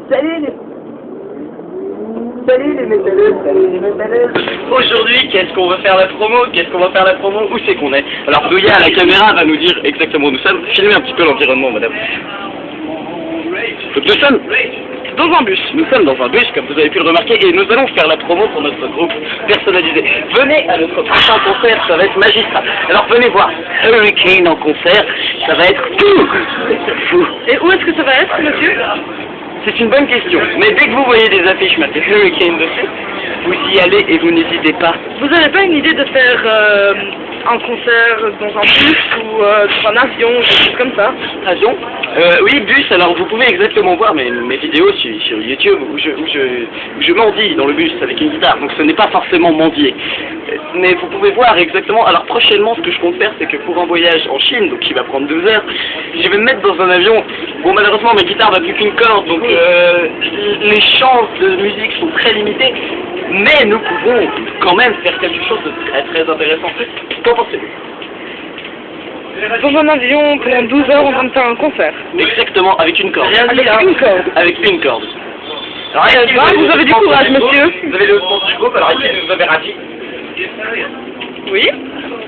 Salut les métalleux, salut les métalleux. Aujourd'hui, qu'est-ce qu'on va faire la promo? Où c'est qu'on est? Alors, Douya à la caméra va nous dire exactement où nous sommes. Filmez un petit peu l'environnement, madame. Donc, nous sommes dans un bus. Nous sommes dans un bus, comme vous avez pu le remarquer, et nous allons faire la promo pour notre groupe personnalisé. Venez à notre prochain concert, ça va être magistral. Alors, venez voir Hurricane en concert, ça va être fou. Et où est-ce que ça va être, monsieur? C'est une bonne question, mais dès que vous voyez des affiches marquées Hurricane dessus, vous y allez et vous n'hésitez pas. Vous n'avez pas une idée de faire un concert dans un bus ou dans un avion, quelque chose comme ça? Avion? Oui, bus, alors vous pouvez exactement voir mes vidéos sur YouTube où je mendie dans le bus avec une guitare, donc ce n'est pas forcément mendier. Mais vous pouvez voir exactement, alors prochainement ce que je compte faire c'est que pour un voyage en Chine, donc qui va prendre 12 heures, je vais me mettre dans un avion. Bon, malheureusement ma guitare n'a plus qu'une corde, donc les chances de musique sont très limitées, mais nous pouvons quand même faire quelque chose de très très intéressant. Qu'en pensez-vous? Dans un avion, pendant 12 heures, on va faire un concert. Exactement, avec une corde. Avec une corde. Avec une corde. Alors, vous avez du courage, monsieur. Vous avez le haut du groupe, alors ici vous avez Rafi. Oui.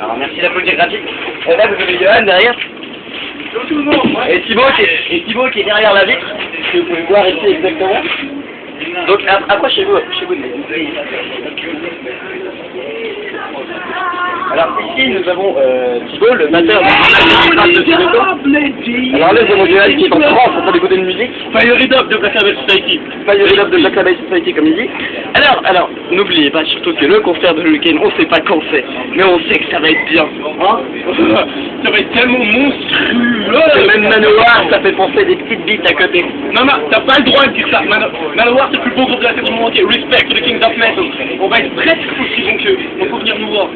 Alors merci d'applaudir Rafi. Et là vous avez Johan derrière. Et Thibaut qui est derrière la vitre, que vous pouvez voir ici exactement. Donc approchez-vous de nous. Alors ici nous avons Thibaut, le batteur de Thibaut. Alors là nous avons Johan qui est en transe en train d'écouter une musique. Fire It Up de Black Sabbath Society. Fire It Up de Black Sabbath Society comme il dit. Alors, n'oubliez pas surtout que le concert de Hurricane, on sait pas quand c'est, mais on sait que ça va être bien. Hein? Ça va être tellement monstrueux. Et même Manowar, ça fait penser des petites bites à côté. Non, t'as pas le droit de dire ça. Manowar, c'est le plus beau groupe de la scène du monde entier. Respect to the Kings of Metal. On va être presque aussi bon qu'eux. On peut venir nous voir.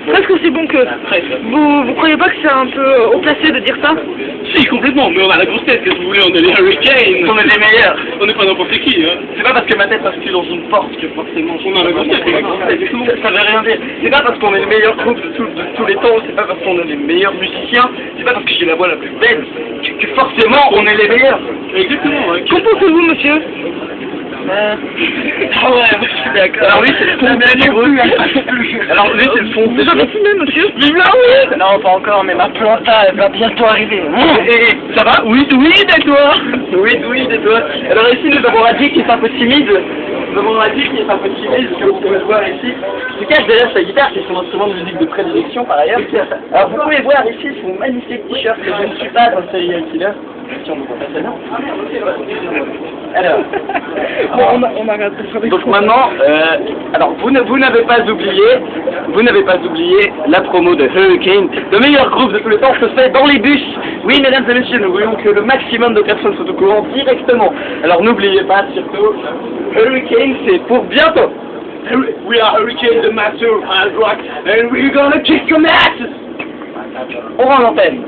Presque aussi bon que... Vous croyez pas que c'est un peu haut placé de dire ça? Si, complètement, mais on a la grosse tête, que vous voulez, on est les Hurricanes. On est les meilleurs. On n'est pas n'importe qui, hein. C'est pas parce que ma tête s'inscrit dans une porte que forcément on a la grosse tête. Ça veut rien dire. C'est pas parce qu'on est le meilleur groupe de tous les temps, c'est pas parce qu'on est les meilleurs musiciens, c'est pas parce que j'ai la voix la plus belle que forcément on est les meilleurs. Exactement, hein. Qu'en pensez-vous, monsieur? Ah ouais, je suis d'accord. Alors lui c'est le fond du groupe. Alors lui c'est le fond. Vous avez filmé, monsieur? Vive la oui. Non, pas encore, mais ma planta elle va bientôt arriver. Et ça va? Oui, et toi? Oui, et toi? Alors ici nous avons Radik qui est un peu timide. Comme vous pouvez le voir ici. Il se cache derrière sa guitare, qui est son instrument de musique de prédilection par ailleurs. Alors vous pouvez voir ici son magnifique t-shirt que je ne suis pas un serial killer. Si on me voit pas ça, non. Alors, on arrête. donc maintenant, alors vous n'avez pas oublié la promo de Hurricane, le meilleur groupe de tous les temps se fait dans les bus. Oui, mesdames et messieurs, nous voulons que le maximum de personnes soient au courant directement. Alors n'oubliez pas surtout, Hurricane c'est pour bientôt. We are Hurricane, the master hard rock, and we're gonna kick your asses. On rend l'antenne.